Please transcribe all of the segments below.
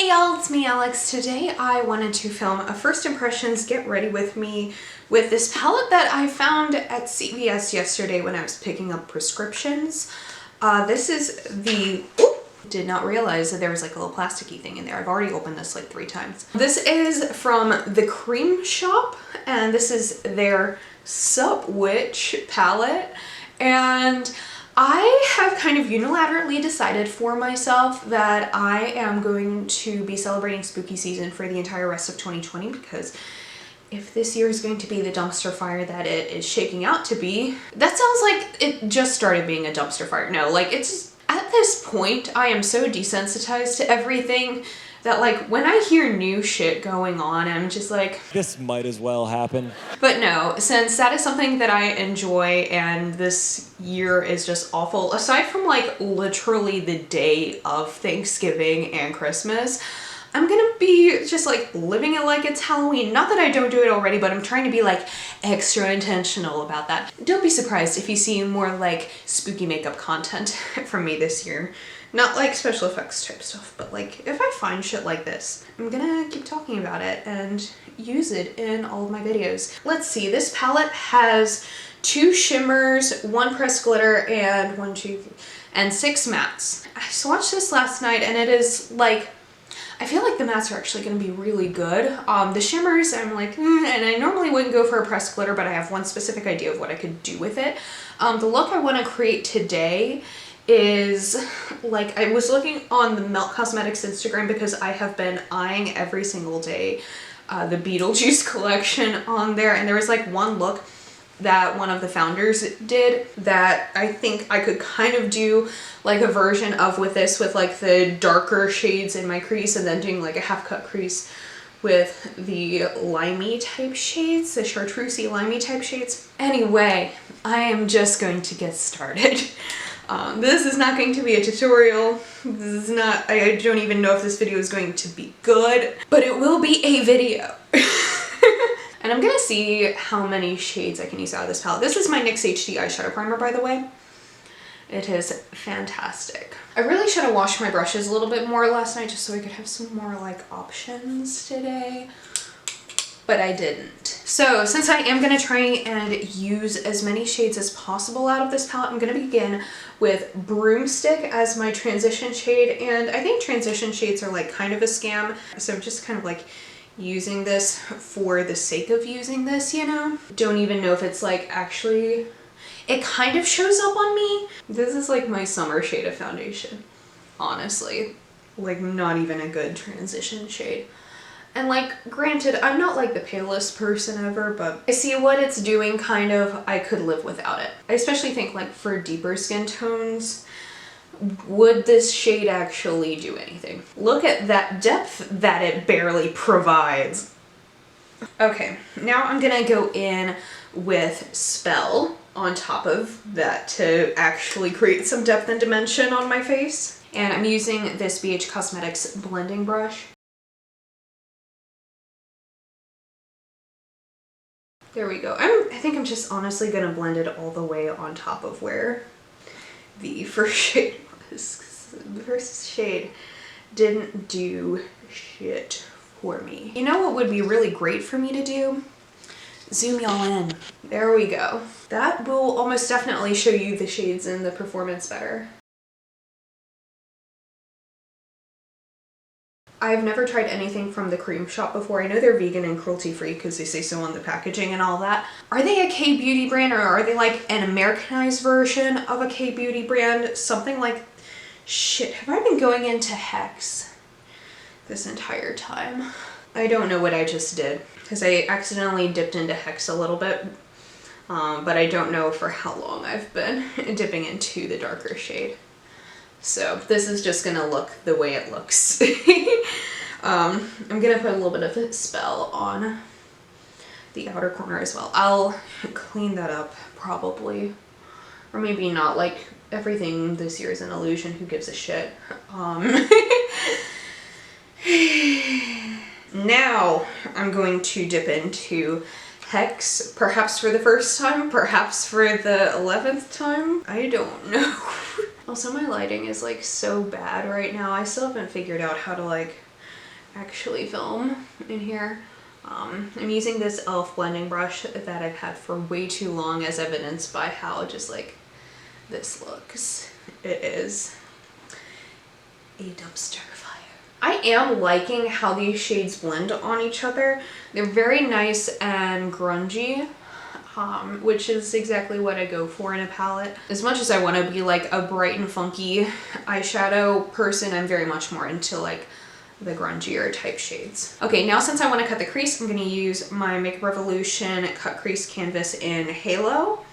Hey y'all, it's me Alex. Today I wanted to film a first impressions get ready with me with this palette that I found at CVS yesterday when I was picking up prescriptions. This is the, did not realize that there was like a little plasticky thing in there. I've already opened this like 3 times. This is from the Creme Shop and this is their Sup Witch palette, and I have kind of unilaterally decided for myself that I am going to be celebrating spooky season for the entire rest of 2020, because if this year is going to be the dumpster fire that it is shaking out to be, that sounds like it just started being a dumpster fire. No, like it's, at this point, I am so desensitized to everything that like when I hear new shit going on, I'm just like, this might as well happen. But no, since that is something that I enjoy and this year is just awful, aside from like literally the day of Thanksgiving and Christmas, I'm gonna be just like living it like it's Halloween. Not that I don't do it already, but I'm trying to be like extra intentional about that. Don't be surprised if you see more like spooky makeup content from me this year. Not like special effects type stuff, but like if I find shit like this, I'm gonna keep talking about it and use it in all of my videos. Let's see, this palette has 2 shimmers, 1 pressed glitter, and 6 mattes. I swatched this last night and it is like, I feel like the mattes are actually going to be really good. The shimmers, I'm like, and I normally wouldn't go for a pressed glitter, but I have one specific idea of what I could do with it. The look I want to create today is like, I was looking on the Melt Cosmetics Instagram because I have been eyeing every single day the Beetlejuice collection on there, and there was like one look that one of the founders did that I think I could kind of do like a version of with this, with like the darker shades in my crease and then doing like a half cut crease with the limey type shades, the chartreusey limey type shades. Anyway, I am just going to get started. This is not going to be a tutorial. This is not, I don't even know if this video is going to be good, but it will be a video. And I'm gonna see how many shades I can use out of this palette. This is my NYX HD eyeshadow primer, by the way. It is fantastic. I really should have washed my brushes a little bit more last night just so I could have some more like options today, but I didn't. So since I am gonna try and use as many shades as possible out of this palette, I'm gonna begin with Broomstick as my transition shade, and I think transition shades are like kind of a scam, so I'm just kind of like using this for the sake of using this, you know? Don't even know if it's like actually, it kind of shows up on me. This is like my summer shade of foundation, honestly. Like not even a good transition shade. And like, granted, I'm not like the palest person ever, but I see what it's doing kind of, I could live without it. I especially think like for deeper skin tones, would this shade actually do anything? Look at that depth that it barely provides. Okay, now I'm gonna go in with Spell on top of that to actually create some depth and dimension on my face. And I'm using this BH Cosmetics blending brush. There we go. I think I'm just honestly gonna blend it all the way on top of where the first shade was. The first shade didn't do shit for me. You know what would be really great for me to do? Zoom y'all in. There we go. That will almost definitely show you the shades and the performance better. I've never tried anything from the Creme Shop before. I know they're vegan and cruelty-free because they say so on the packaging and all that. Are they a K-beauty brand, or are they like an Americanized version of a K-beauty brand? Something like, shit, have I been going into Hex this entire time? I don't know what I just did because I accidentally dipped into Hex a little bit, but I don't know for how long I've been dipping into the darker shade. So this is just gonna look the way it looks. I'm gonna put a little bit of a Spell on the outer corner as well. I'll clean that up probably, or maybe not. Like, everything this year is an illusion, who gives a shit. Now I'm going to dip into Hex, perhaps for the first time, perhaps for the 11th time. I don't know. Also, my lighting is like so bad right now. I still haven't figured out how to like actually film in here. I'm using this e.l.f. blending brush that I've had for way too long, as evidenced by how just like this looks. It is a dumpster fire. I am liking how these shades blend on each other. They're very nice and grungy, which is exactly what I go for in a palette. As much as I want to be like a bright and funky eyeshadow person, I'm very much more into like the grungier type shades. Okay, now since I want to cut the crease, I'm going to use my Makeup Revolution cut crease canvas in Halo.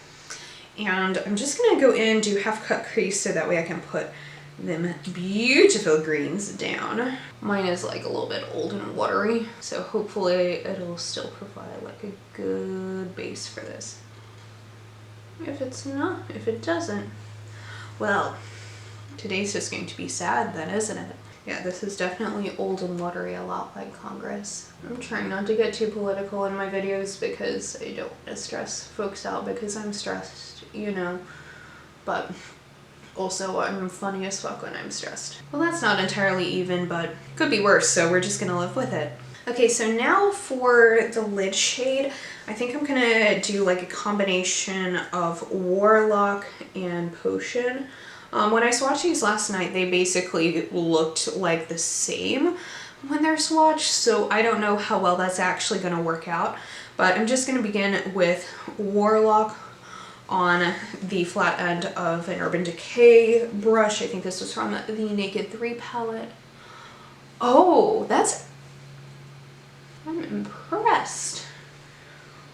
And I'm just going to go in, do half cut crease so that way I can put them beautiful greens down. Mine is like a little bit old and watery, so hopefully it'll still provide like a good base for this. If it doesn't, well, today's just going to be sad then, isn't it? Yeah, this is definitely old and watery, a lot like Congress. I'm trying not to get too political in my videos because I don't want to stress folks out because I'm stressed, you know, but also I'm funny as fuck when I'm stressed. Well, that's not entirely even, but could be worse, so we're just gonna live with it. Okay, so now for the lid shade, I think I'm gonna do like a combination of Warlock and Potion. When I swatched these last night, they basically looked like the same when they're swatched, so I don't know how well that's actually gonna work out, but I'm just gonna begin with Warlock on the flat end of an Urban Decay brush. I think this was from the Naked 3 palette. Oh, I'm impressed.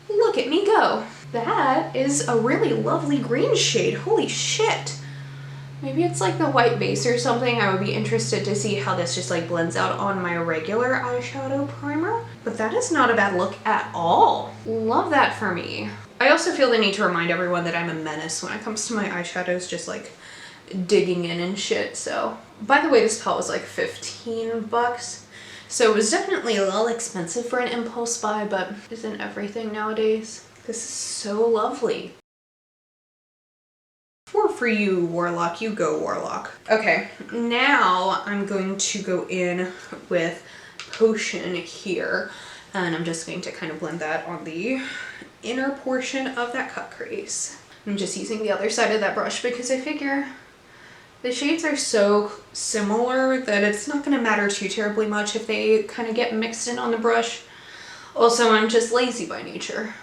Look at me go. That is a really lovely green shade. Holy shit. Maybe it's like the white base or something. I would be interested to see how this just like blends out on my regular eyeshadow primer. But that is not a bad look at all. Love that for me. I also feel the need to remind everyone that I'm a menace when it comes to my eyeshadows, just like digging in and shit. So, by the way, this palette was like 15 bucks. So it was definitely a little expensive for an impulse buy, but isn't everything nowadays? This is so lovely. For you, Warlock, you go Warlock. Okay, now I'm going to go in with Potion here, and I'm just going to kind of blend that on the inner portion of that cut crease. I'm just using the other side of that brush because I figure the shades are so similar that it's not going to matter too terribly much if they kind of get mixed in on the brush. Also, I'm just lazy by nature.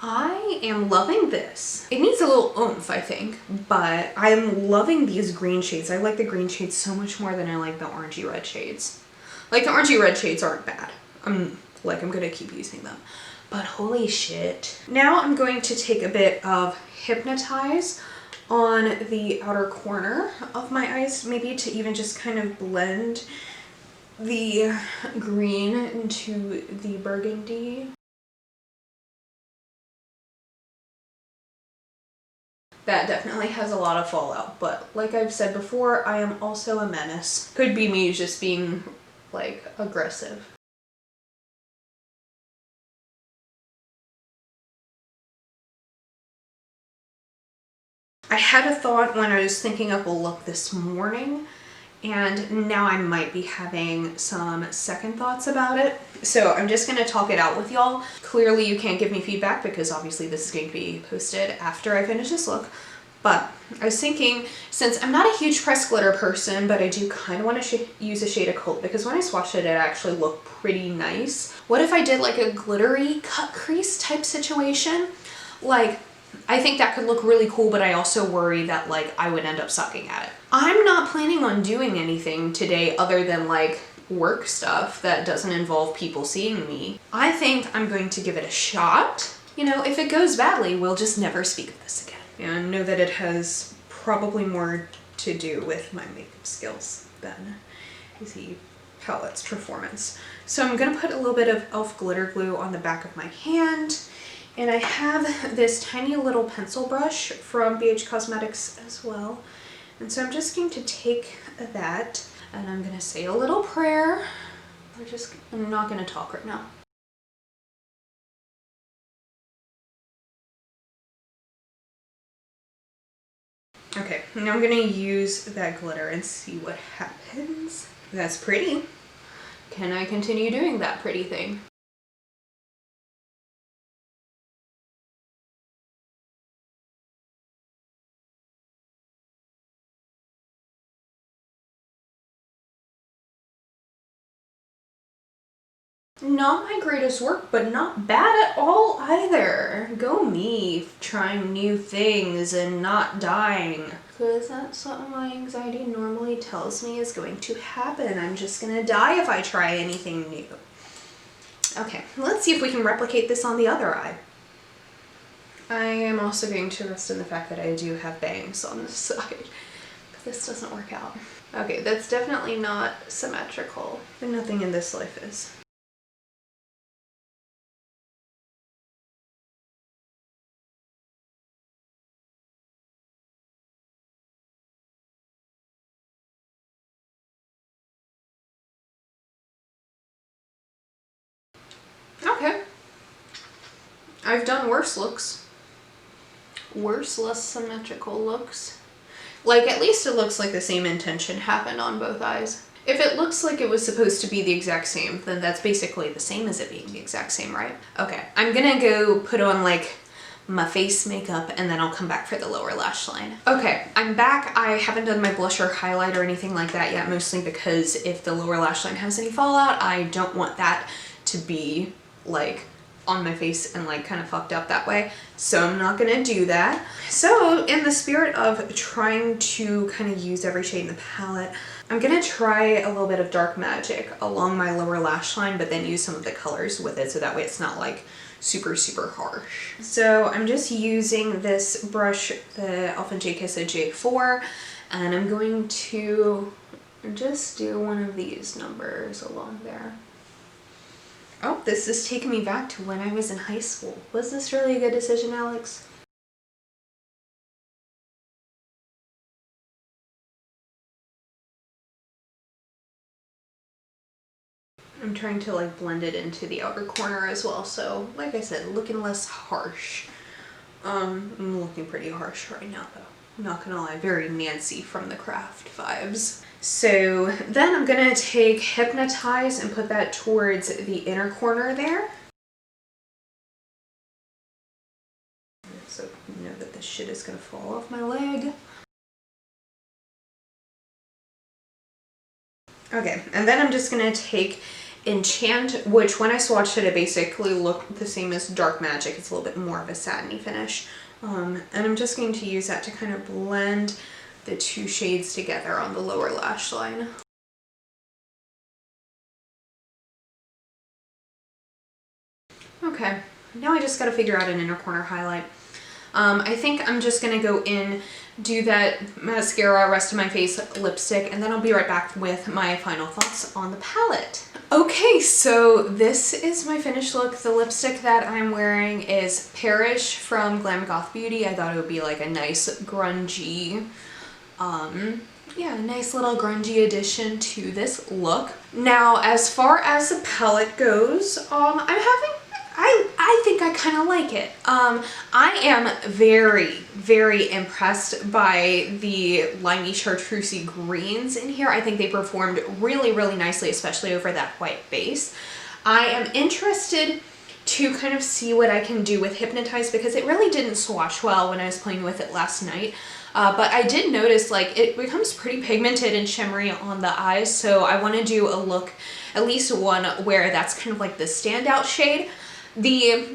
I am loving this. It needs a little oomph, I think, but I'm loving these green shades. I like the green shades so much more than I like the orangey red shades. Like, the orangey red shades aren't bad. I'm gonna keep using them. But holy shit. Now I'm going to take a bit of Hypnotize on the outer corner of my eyes, maybe to even just kind of blend the green into the burgundy. That definitely has a lot of fallout, but like I've said before, I am also a menace. Could be me just being like aggressive. I had a thought when I was thinking up a look this morning, and now I might be having some second thoughts about it. So I'm just gonna talk it out with y'all. Clearly you can't give me feedback because obviously this is going to be posted after I finish this look. But I was thinking, since I'm not a huge pressed glitter person, but I do kind of want to use a shade of Cult because when I swatched it, it actually looked pretty nice. What if I did like a glittery cut crease type situation? Like, I think that could look really cool, but I also worry that like I would end up sucking at it. I'm not planning on doing anything today other than like work stuff that doesn't involve people seeing me. I think I'm going to give it a shot. You know, if it goes badly, we'll just never speak of this again. And know that it has probably more to do with my makeup skills than the palette's performance. So I'm gonna put a little bit of e.l.f. glitter glue on the back of my hand. And I have this tiny little pencil brush from BH Cosmetics as well. And so I'm just going to take that and I'm gonna say a little prayer. I'm not gonna talk right now. Okay, now I'm gonna use that glitter and see what happens. That's pretty. Can I continue doing that pretty thing? Not my greatest work, but not bad at all either. Go me, trying new things and not dying. Because that's what my anxiety normally tells me is going to happen. I'm just gonna die if I try anything new. Okay, let's see if we can replicate this on the other eye. I am also going to rest in the fact that I do have bangs on this side. But this doesn't work out. Okay, that's definitely not symmetrical. And nothing in this life is. Okay. I've done worse looks. Worse, less symmetrical looks. Like, at least it looks like the same intention happened on both eyes. If it looks like it was supposed to be the exact same, then that's basically the same as it being the exact same, right? Okay, I'm gonna go put on like my face makeup and then I'll come back for the lower lash line. Okay, I'm back. I haven't done my blush or highlight or anything like that yet, mostly because if the lower lash line has any fallout, I don't want that to be like on my face and like kind of fucked up that way. So I'm not gonna do that. So in the spirit of trying to kind of use every shade in the palette, I'm gonna try a little bit of Dark Magic along my lower lash line, but then use some of the colors with it so that way it's not like super, super harsh. So I'm just using this brush, the Elf & Jake J4, and I'm going to just do one of these numbers along there. Oh, this is taking me back to when I was in high school. Was this really a good decision, Alex? I'm trying to like blend it into the outer corner as well, so like I said, looking less harsh. I'm looking pretty harsh right now though. I'm not gonna lie, very Nancy from the Craft vibes. So then I'm gonna take Hypnotize and put that towards the inner corner there. So you know that this shit is gonna fall off my leg. Okay, and then I'm just gonna take Enchant, which when I swatched it basically looked the same as Dark Magic. It's a little bit more of a satiny finish. And I'm just going to use that to kind of blend the two shades together on the lower lash line. Okay, now I just gotta figure out an inner corner highlight. I think I'm just gonna go in, do that mascara, rest of my face, lipstick, and then I'll be right back with my final thoughts on the palette. Okay, so this is my finished look. The lipstick that I'm wearing is Perish from Glam Goth Beauty. I thought it would be like a nice grungy, yeah, nice little grungy addition to this look. Now, as far as the palette goes, I think I kind of like it. I am very, very impressed by the limey chartreusey greens in here. I think they performed really, really nicely, especially over that white base. I am interested to kind of see what I can do with Hypnotize because it really didn't swatch well when I was playing with it last night. But I did notice like it becomes pretty pigmented and shimmery on the eyes, so I want to do a look, at least one, where that's kind of like the standout shade. The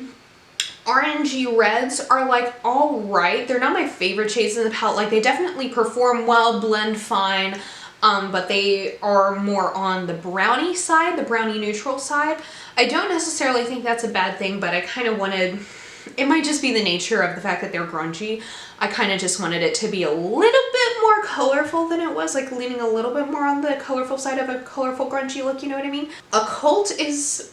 orangey reds are like all right. They're not my favorite shades in the palette. Like they definitely perform well, blend fine, but they are more on the brownie side, the brownie neutral side. I don't necessarily think that's a bad thing, but I kind of wanted, it might just be the nature of the fact that they're grungy. I kind of just wanted it to be a little bit more colorful than it was, like leaning a little bit more on the colorful side of a colorful grungy look, you know what I mean? Occult is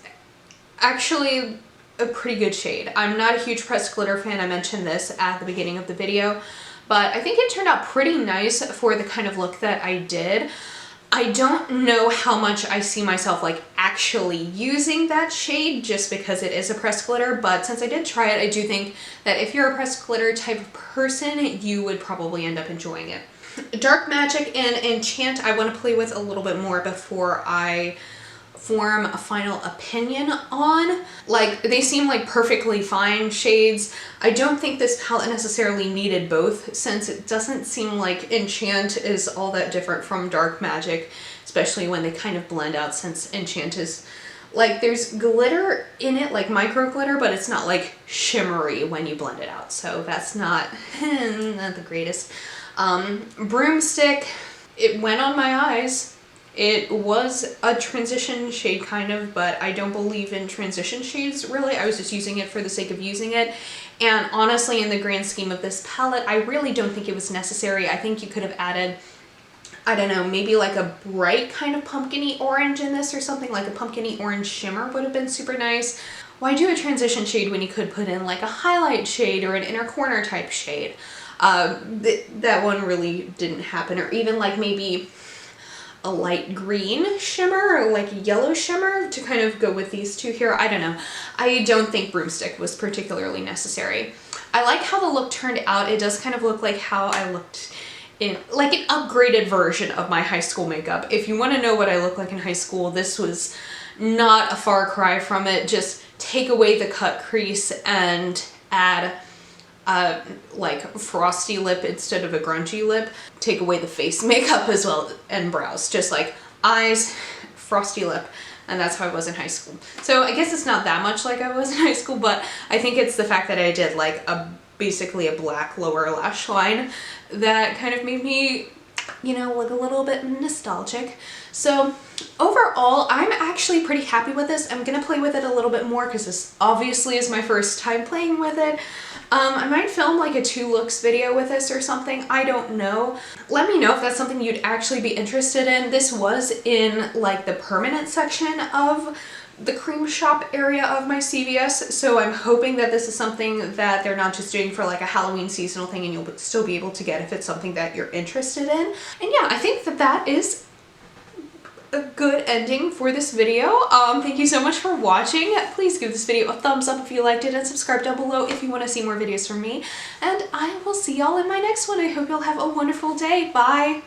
actually a pretty good shade. I'm not a huge pressed glitter fan. I mentioned this at the beginning of the video, but I think it turned out pretty nice for the kind of look that I did. I don't know how much I see myself like actually using that shade just because it is a pressed glitter, but since I did try it, I do think that if you're a pressed glitter type of person, you would probably end up enjoying it. Dark Magic and Enchant I want to play with a little bit more before I form a final opinion on. Like, they seem like perfectly fine shades. I don't think this palette necessarily needed both, since it doesn't seem like Enchant is all that different from Dark Magic, especially when they kind of blend out, since Enchant is like, there's glitter in it, like micro glitter, but it's not like shimmery when you blend it out, so that's not not the greatest. Broomstick, it went on my eyes. It was a transition shade kind of, but I don't believe in transition shades really. I was just using it for the sake of using it. And honestly, in the grand scheme of this palette, I really don't think it was necessary. I think you could have added, I don't know, maybe like a bright kind of pumpkin-y orange in this or something, like a pumpkin-y orange shimmer would have been super nice. Why do a transition shade when you could put in like a highlight shade or an inner corner type shade? That one really didn't happen. Or even like maybe a light green shimmer or like a yellow shimmer to kind of go with these two here. I don't know. I don't think Broomstick was particularly necessary. I like how the look turned out. It does kind of look like how I looked in like an upgraded version of my high school makeup. If you want to know what I look like in high school, this was not a far cry from it. Just take away the cut crease and add like frosty lip instead of a grungy lip. Take away the face makeup as well and brows. Just like eyes, frosty lip, and that's how I was in high school. So I guess it's not that much like I was in high school, but I think it's the fact that I did like basically a black lower lash line that kind of made me, you know, look a little bit nostalgic. So overall, I'm actually pretty happy with this. I'm gonna play with it a little bit more because this obviously is my first time playing with it. I might film like a 2 looks video with this or something. I don't know. Let me know if that's something you'd actually be interested in. This was in like the permanent section of the Creme Shop area of my CVS, so I'm hoping that this is something that they're not just doing for like a Halloween seasonal thing and you'll still be able to get if it's something that you're interested in. And yeah, I think that that is a good ending for this video. Thank you so much for watching. Please give this video a thumbs up if you liked it and subscribe down below if you want to see more videos from me. And I will see y'all in my next one. I hope you'll have a wonderful day. Bye!